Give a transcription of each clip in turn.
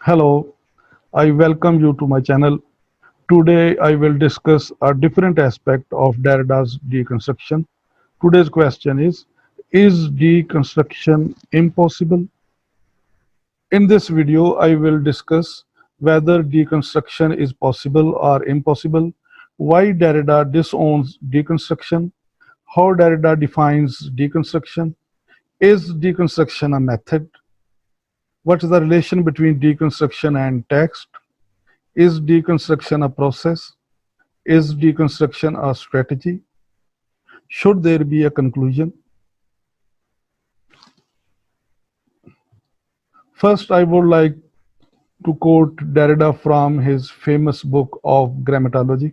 Hello, I welcome you to my channel. Today I will discuss a different aspect of Derrida's deconstruction. Today's question is deconstruction impossible? In this video, I will discuss whether deconstruction is possible or impossible, why Derrida disowns deconstruction, how Derrida defines deconstruction, is deconstruction a method, what is the relation between deconstruction and text, is deconstruction a process? Is deconstruction a strategy? Should there be a conclusion? First, I would like to quote Derrida from his famous book of Grammatology.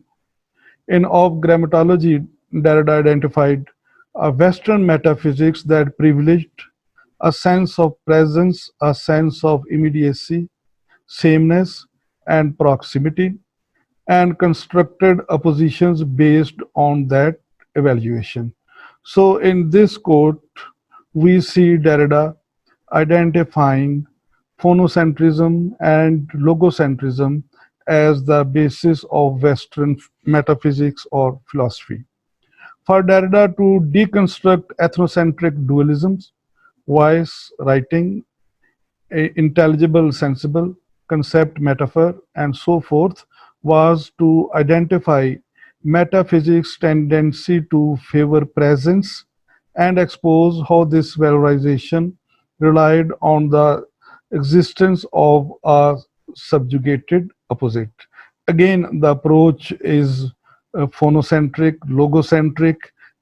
In Of Grammatology, Derrida identified a Western metaphysics that privileged a sense of presence, a sense of immediacy, sameness, and proximity, and constructed oppositions based on that evaluation. So, in this quote, we see Derrida identifying phonocentrism and logocentrism as the basis of Western metaphysics or philosophy. For Derrida to deconstruct ethnocentric dualisms, voice, writing, intelligible, sensible, concept, metaphor, and so forth, was to identify metaphysics' tendency to favor presence and expose how this valorization relied on the existence of a subjugated opposite. Again, the approach is phonocentric, logocentric,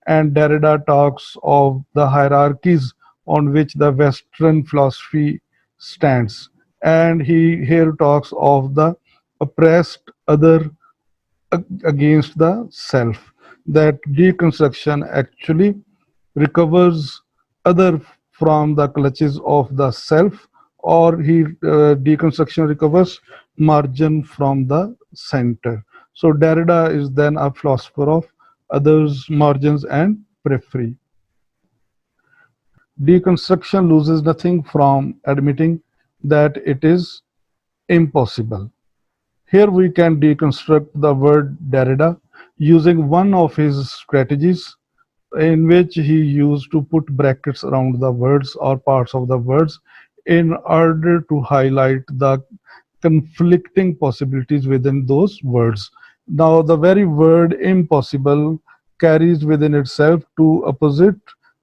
and Derrida talks of the hierarchies on which the Western philosophy stands. And he here talks of the oppressed other against the self. That deconstruction actually recovers other from the clutches of the self, or deconstruction recovers margin from the center. So Derrida is then a philosopher of others, margins, and periphery. Deconstruction loses nothing from admitting that it is impossible. Here we can deconstruct the word Derrida using one of his strategies in which he used to put brackets around the words or parts of the words in order to highlight the conflicting possibilities within those words. Now, the very word impossible carries within itself two opposite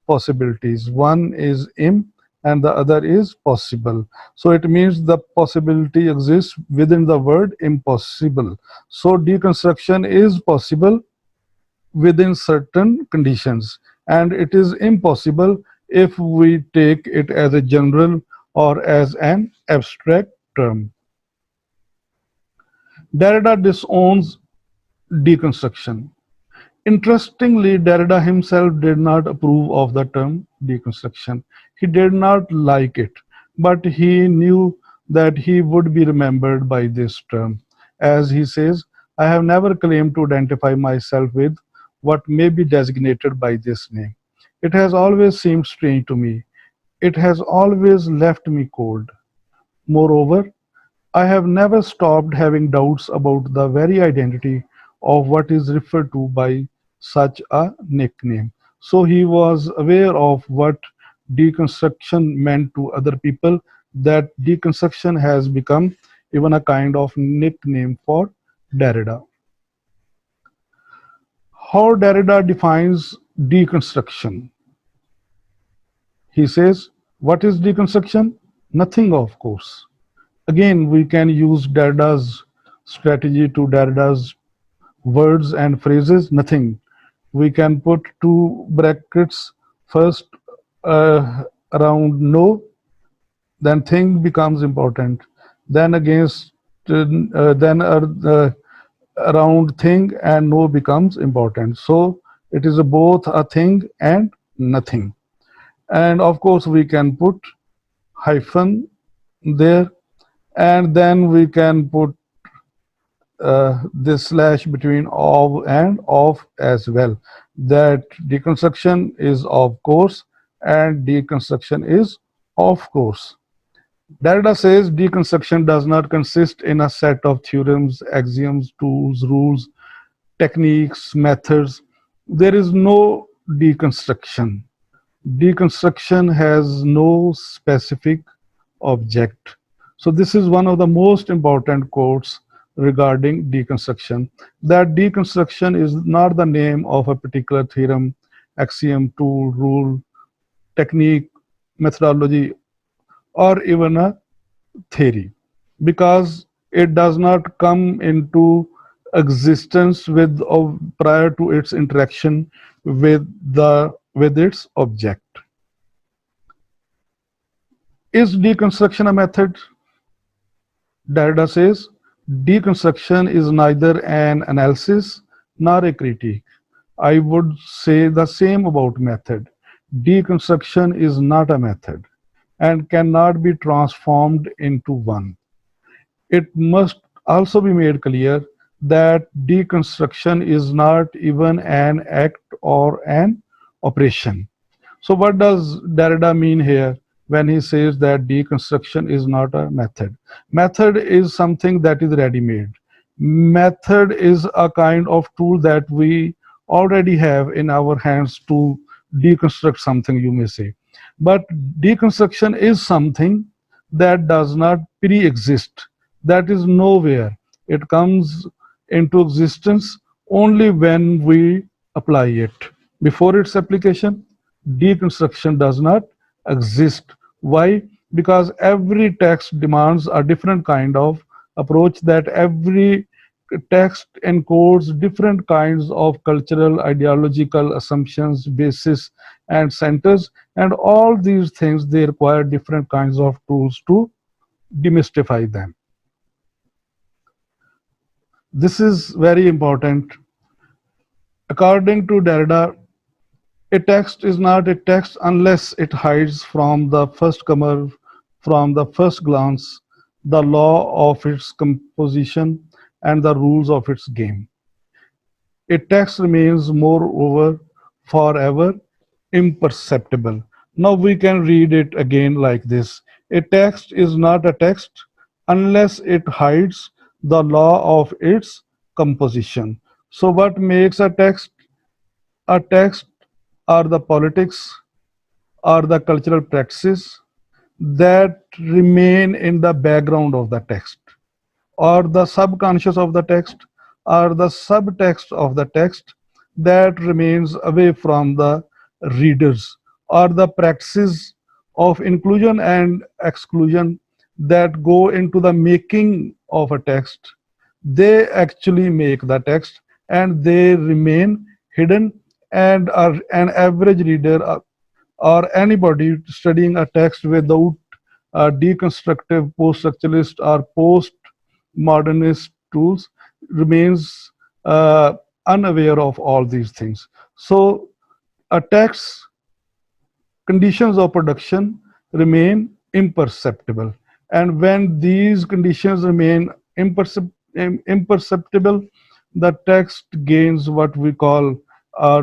possibilities. One is im and the other is possible. So it means the possibility exists within the word impossible. So deconstruction is possible within certain conditions, and it is impossible if we take it as a general or as an abstract term. Derrida disowns deconstruction. Interestingly, Derrida himself did not approve of the term deconstruction. He did not like it, but he knew that he would be remembered by this term. As he says, I have never claimed to identify myself with what may be designated by this name. It has always seemed strange to me. It has always left me cold. Moreover, I have never stopped having doubts about the very identity of what is referred to by such a nickname. So he was aware of what deconstruction meant to other people, that deconstruction has become even a kind of nickname for Derrida. How Derrida defines deconstruction? He says, what is deconstruction? Nothing, of course. Again, we can use Derrida's strategy to Derrida's words and phrases. Nothing. We can put two brackets first around no, then thing becomes important. Then against, then around thing and no becomes important. So it is both a thing and nothing. And of course, we can put hyphen there, and then we can put this slash between of and of as well. That deconstruction is of course and deconstruction is of course. Derrida says deconstruction does not consist in a set of theorems, axioms, tools, rules, techniques, methods. There is no deconstruction. Deconstruction has no specific object. So, this is one of the most important quotes regarding deconstruction, that deconstruction is not the name of a particular theorem, axiom, tool, rule, technique, methodology, or even a theory, because it does not come into existence with or prior to its interaction with its object. Is deconstruction a method? Derrida says deconstruction is neither an analysis nor a critique. I would say the same about method. Deconstruction is not a method and cannot be transformed into one. It must also be made clear that deconstruction is not even an act or an operation. So, what does Derrida mean here when he says that deconstruction is not a method? Method is something that is ready made. Method is a kind of tool that we already have in our hands to deconstruct something, you may say. But deconstruction is something that does not pre exist, that is nowhere. It comes into existence only when we apply it. Before its application, deconstruction does not exist. Why? Because every text demands a different kind of approach, that every text encodes different kinds of cultural, ideological assumptions, basis, and centers, and all these things they require different kinds of tools to demystify them. This is very important. According to Derrida, a text is not a text unless it hides from the first comer, from the first glance, the law of its composition and the rules of its game. A text remains, moreover, forever imperceptible. Now we can read it again like this. A text is not a text unless it hides the law of its composition. So, what makes a text? A text are the politics, are the cultural practices that remain in the background of the text, or the subconscious of the text, or the subtext of the text that remains away from the readers, or the practices of inclusion and exclusion that go into the making of a text. They actually make the text and they remain hidden, and are an average reader or anybody studying a text without deconstructive, post-structuralist, or post-modernist tools remains unaware of all these things. So, a text conditions of production remain imperceptible, and when these conditions remain imperceptible, the text gains what we call uh,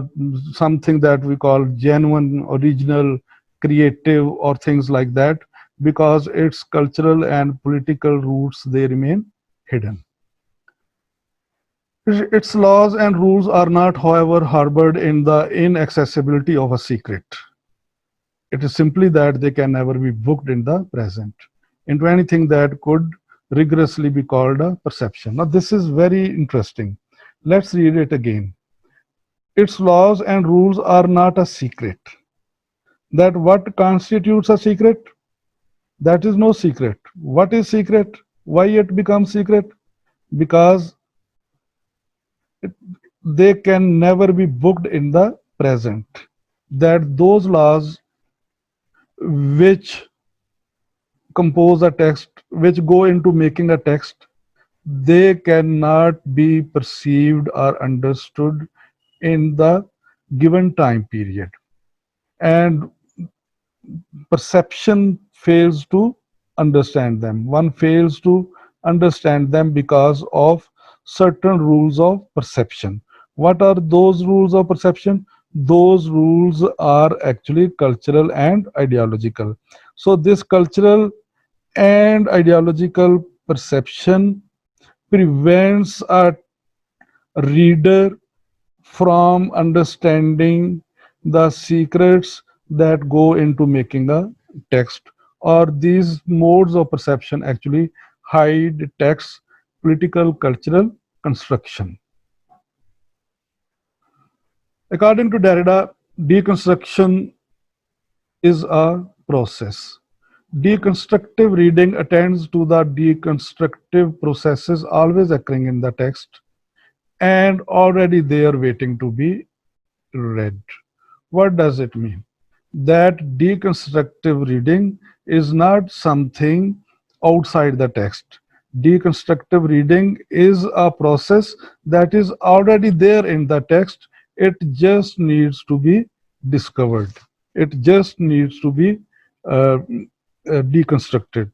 something that we call genuine, original, creative, or things like that, because its cultural and political roots they remain hidden. Its laws and rules are not, however, harbored in the inaccessibility of a secret. It is simply that they can never be booked in the present into anything that could rigorously be called a perception. Now, this is very interesting. Let's read it again. Its laws and rules are not a secret. That what constitutes a secret? That is no secret. What is secret? Why it becomes secret? Because it, they can never be booked in the present. That those laws which compose a text, which go into making a text, they cannot be perceived or understood in the given time period. And perception fails to understand them. One fails to understand them because of certain rules of perception. What are those rules of perception? Those rules are actually cultural and ideological. So, this cultural and ideological perception prevents a reader from understanding the secrets that go into making a text, or these modes of perception actually hide text political cultural construction. According to Derrida, deconstruction is a process. Deconstructive reading attends to the deconstructive processes always occurring in the text and already there waiting to be read. What does it mean? That deconstructive reading is not something outside the text. Deconstructive reading is a process that is already there in the text. It just needs to be discovered. It just needs to be deconstructed.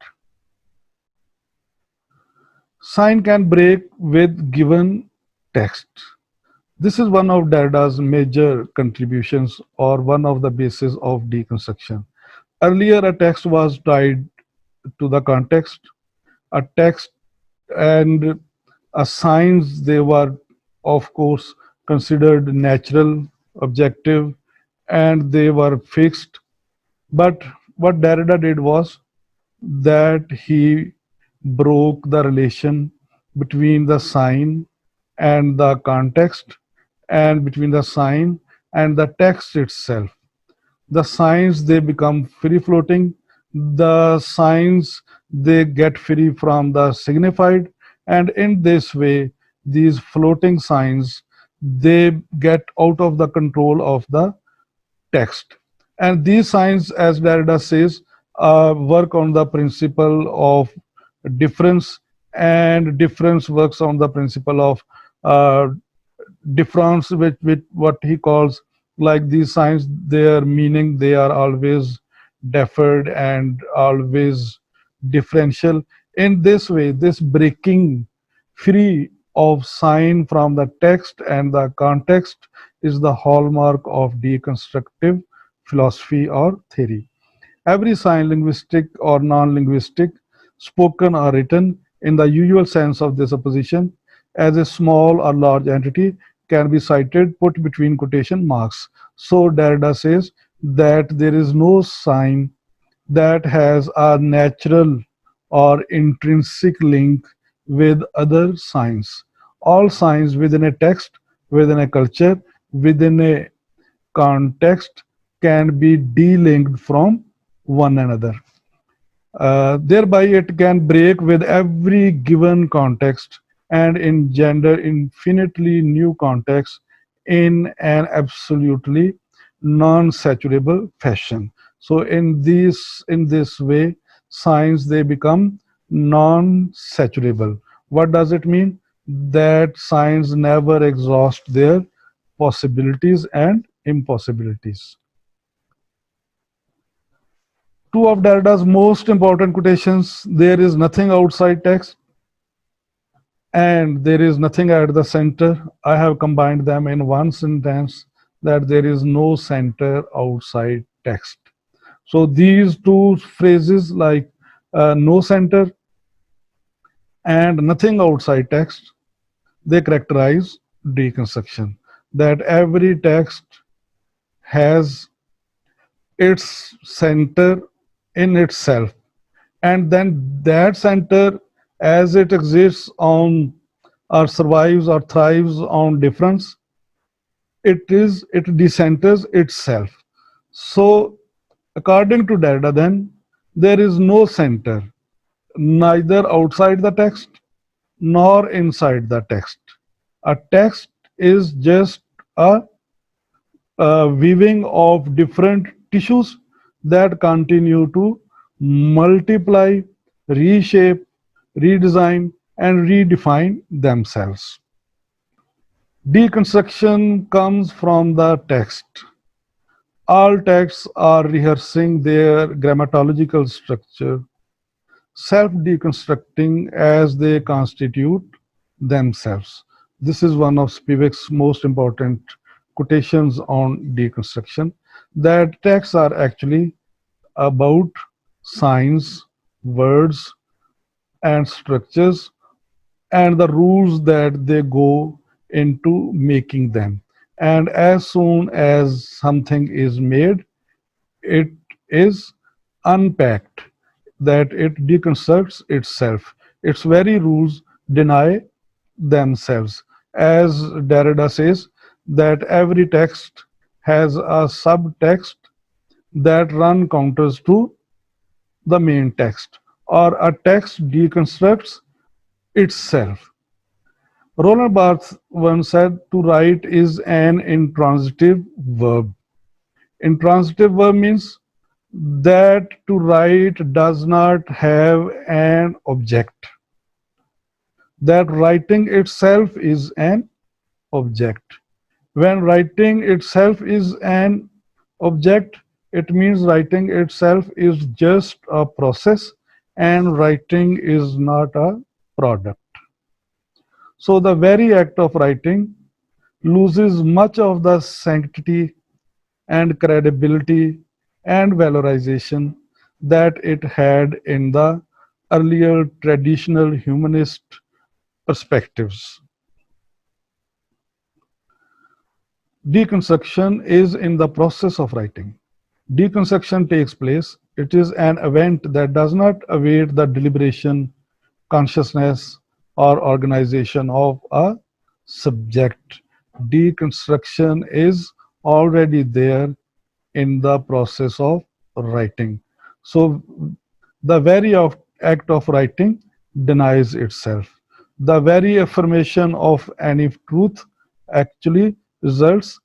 Sign can break with given text. This is one of Derrida's major contributions or one of the bases of deconstruction. Earlier, a text was tied to the context. A text and a signs, they were, of course, considered natural, objective, and they were fixed. But what Derrida did was that he broke the relation between the sign and the context and between the sign and the text itself. The signs, they become free floating. The signs, they get free from the signified, and in this way these floating signs, they get out of the control of the text. And these signs, as Derrida says, work on the principle of difference, and difference works on the principle of uh, difference, with what he calls, like these signs, their meaning, they are always deferred and always differential. In this way, this breaking free of sign from the text and the context is the hallmark of deconstructive philosophy or theory. Every sign, linguistic or non-linguistic, spoken or written in the usual sense of this opposition, as a small or large entity, can be cited put between quotation marks. So Derrida says that there is no sign that has a natural or intrinsic link with other signs. All signs within a text, within a culture, within a context can be delinked from one another. Thereby, it can break with every given context and engender infinitely new contexts in an absolutely non-saturable fashion. So, in this way, signs, they become non-saturable. What does it mean? That signs never exhaust their possibilities and impossibilities. Two of Derrida's most important quotations: there is nothing outside text and there is nothing at the center. I have combined them in one sentence, that there is no center outside text. So these two phrases, like no center and nothing outside text, they characterize deconstruction. That every text has its center in itself, and then that center, as it exists on or survives or thrives on difference, it decenters itself. So according to Derrida, then, there is no center, neither outside the text nor inside the text. A text is just a, weaving of different tissues that continue to multiply, reshape, redesign, and redefine themselves. Deconstruction comes from the text. All texts are rehearsing their grammatological structure, self deconstructing as they constitute themselves. This is one of Spivak's most important quotations on deconstruction, that texts are actually about signs, words, and structures, and the rules that they go into making them. And as soon as something is made, it is unpacked, that it deconstructs itself. Its very rules deny themselves. As Derrida says, that every text has a subtext that run counters to the main text, or a text deconstructs itself. Roland Barthes once said to write is an intransitive verb. Intransitive verb means that to write does not have an object, that writing itself is an object. When writing itself is an object, it means writing itself is just a process and writing is not a product. So the very act of writing loses much of the sanctity and credibility and valorization that it had in the earlier traditional humanist perspectives. Deconstruction is in the process of writing. Deconstruction takes place. It is an event that does not await the deliberation, consciousness, or organization of a subject. Deconstruction is already there in the process of writing. So the very act of writing denies itself. The very affirmation of any truth actually results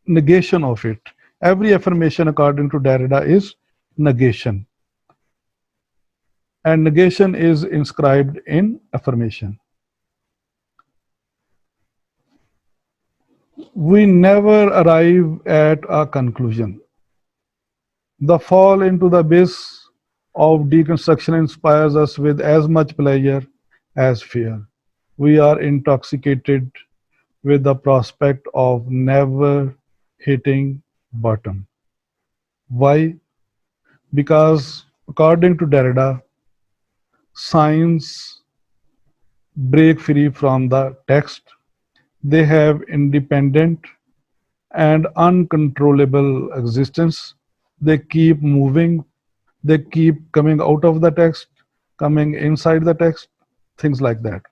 negation of it. Every affirmation, according to Derrida, is negation, and negation is inscribed in affirmation. We never arrive at a conclusion. The fall into the abyss of deconstruction inspires us with as much pleasure as fear. We are intoxicated with the prospect of never hitting bottom. Why? Because according to Derrida, signs break free from the text. They have independent and uncontrollable existence. They keep moving, they keep coming out of the text, coming inside the text, things like that.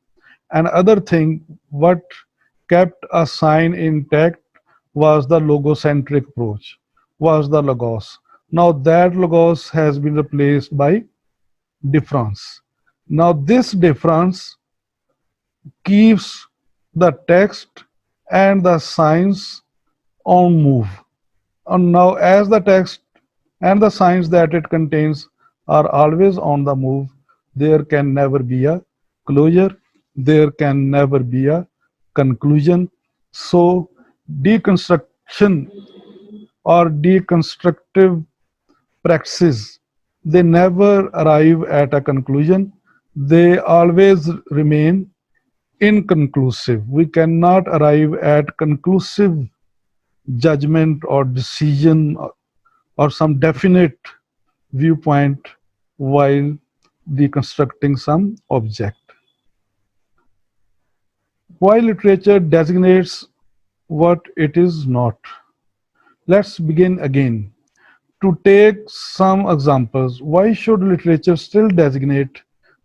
And other thing, what kept a sign intact was the logocentric approach, was the logos. Now that logos has been replaced by difference. Now this difference keeps the text and the signs on move. And now as the text and the signs that it contains are always on the move, there can never be a closure, there can never be a conclusion. So deconstruction or deconstructive practices, they never arrive at a conclusion, they always remain inconclusive. We cannot arrive at conclusive judgment or decision or some definite viewpoint while deconstructing some object. Why literature designates what it is not. Let's begin again. To take some examples, why should literature still designate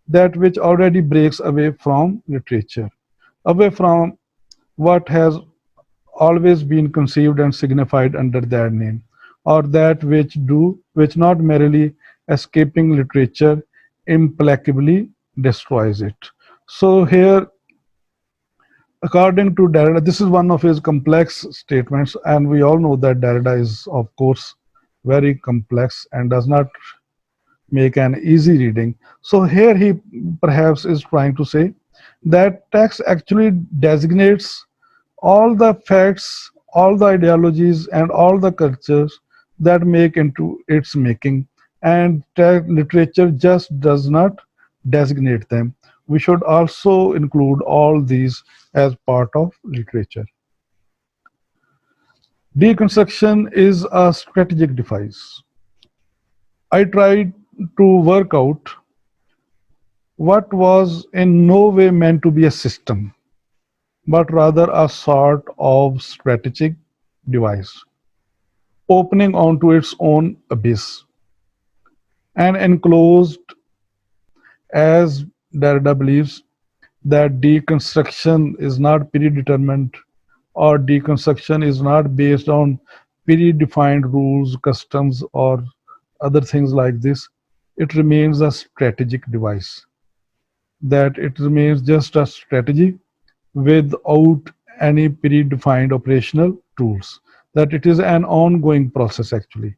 that which already breaks away from literature, away from what has always been conceived and signified under that name, or that which not merely escaping literature implacably destroys it. So here, according to Derrida, this is one of his complex statements, and we all know that Derrida is, of course, very complex and does not make an easy reading. So here he perhaps is trying to say that text actually designates all the facts, all the ideologies, and all the cultures that make into its making, and literature just does not designate them. We should also include all these as part of literature. Deconstruction is a strategic device. I tried to work out what was in no way meant to be a system, but rather a sort of strategic device, opening onto its own abyss and enclosed, as Derrida believes, that deconstruction is not predetermined or deconstruction is not based on predefined rules, customs, or other things like this. It remains a strategic device, that it remains just a strategy without any predefined operational tools, that it is an ongoing process actually,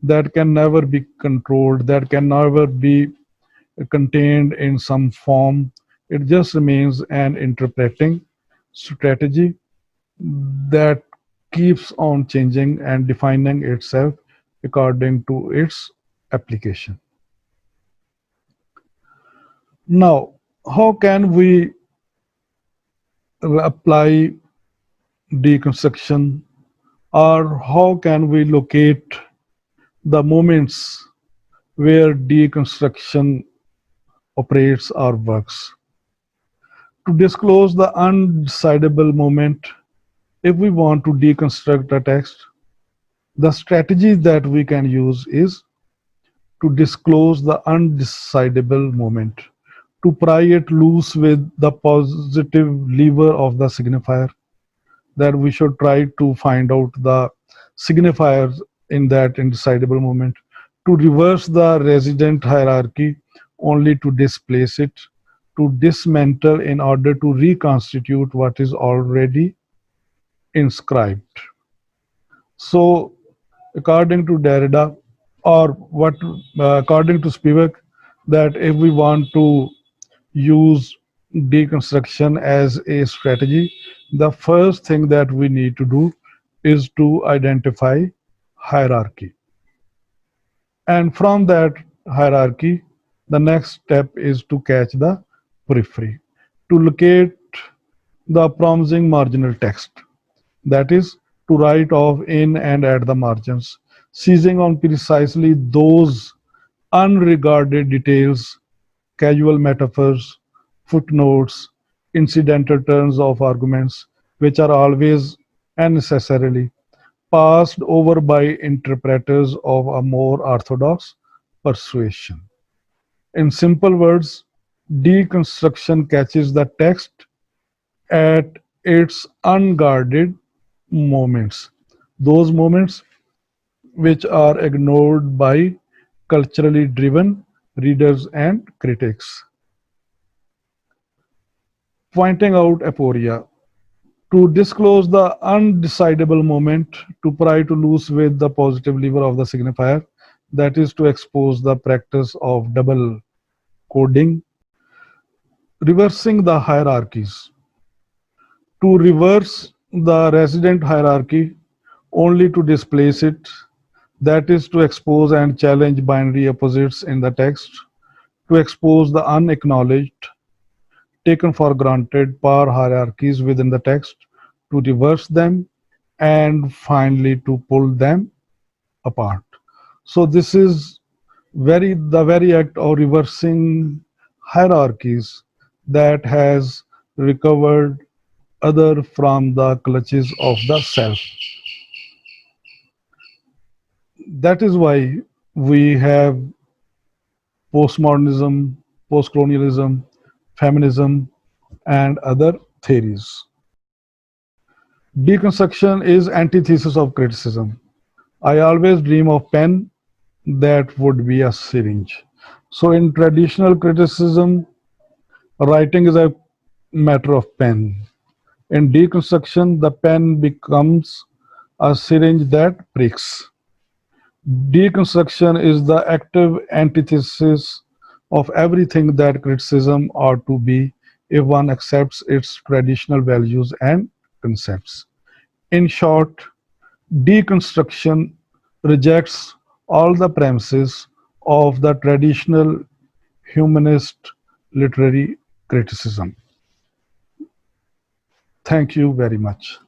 that can never be controlled, that can never be contained in some form. It just remains an interpreting strategy that keeps on changing and defining itself according to its application. Now, how can we apply deconstruction, or how can we locate the moments where deconstruction operates or works? To disclose the undecidable moment, if we want to deconstruct a text, the strategy that we can use is to disclose the undecidable moment, to pry it loose with the positive lever of the signifier, that we should try to find out the signifiers in that indecidable moment, to reverse the resident hierarchy only to displace it, to dismantle in order to reconstitute what is already inscribed. So, according to Derrida, or what according to Spivak, that if we want to use deconstruction as a strategy, the first thing that we need to do is to identify hierarchy. And from that hierarchy, the next step is to catch the periphery, to locate the promising marginal text, that is, to write off in and at the margins, seizing on precisely those unregarded details, casual metaphors, footnotes, incidental turns of arguments, which are always and necessarily passed over by interpreters of a more orthodox persuasion. In simple words, deconstruction catches the text at its unguarded moments, those moments which are ignored by culturally driven readers and critics. Pointing out aporia, to disclose the undecidable moment, to pry to loose with the positive lever of the signifier, that is to expose the practice of double coding, reversing the hierarchies, to reverse the resident hierarchy only to displace it, that is to expose and challenge binary opposites in the text, to expose the unacknowledged, taken for granted power hierarchies within the text, to reverse them, and finally to pull them apart. So this is the very act of reversing hierarchies that has recovered other from the clutches of the self. That is why we have postmodernism, postcolonialism, feminism, and other theories. Deconstruction is antithesis of criticism. I always dream of pen that would be a syringe. So in traditional criticism, writing is a matter of pen. In deconstruction, the pen becomes a syringe that pricks. Deconstruction is the active antithesis of everything that criticism ought to be if one accepts its traditional values and concepts. In short, deconstruction rejects all the premises of the traditional humanist literary criticism. Thank you very much.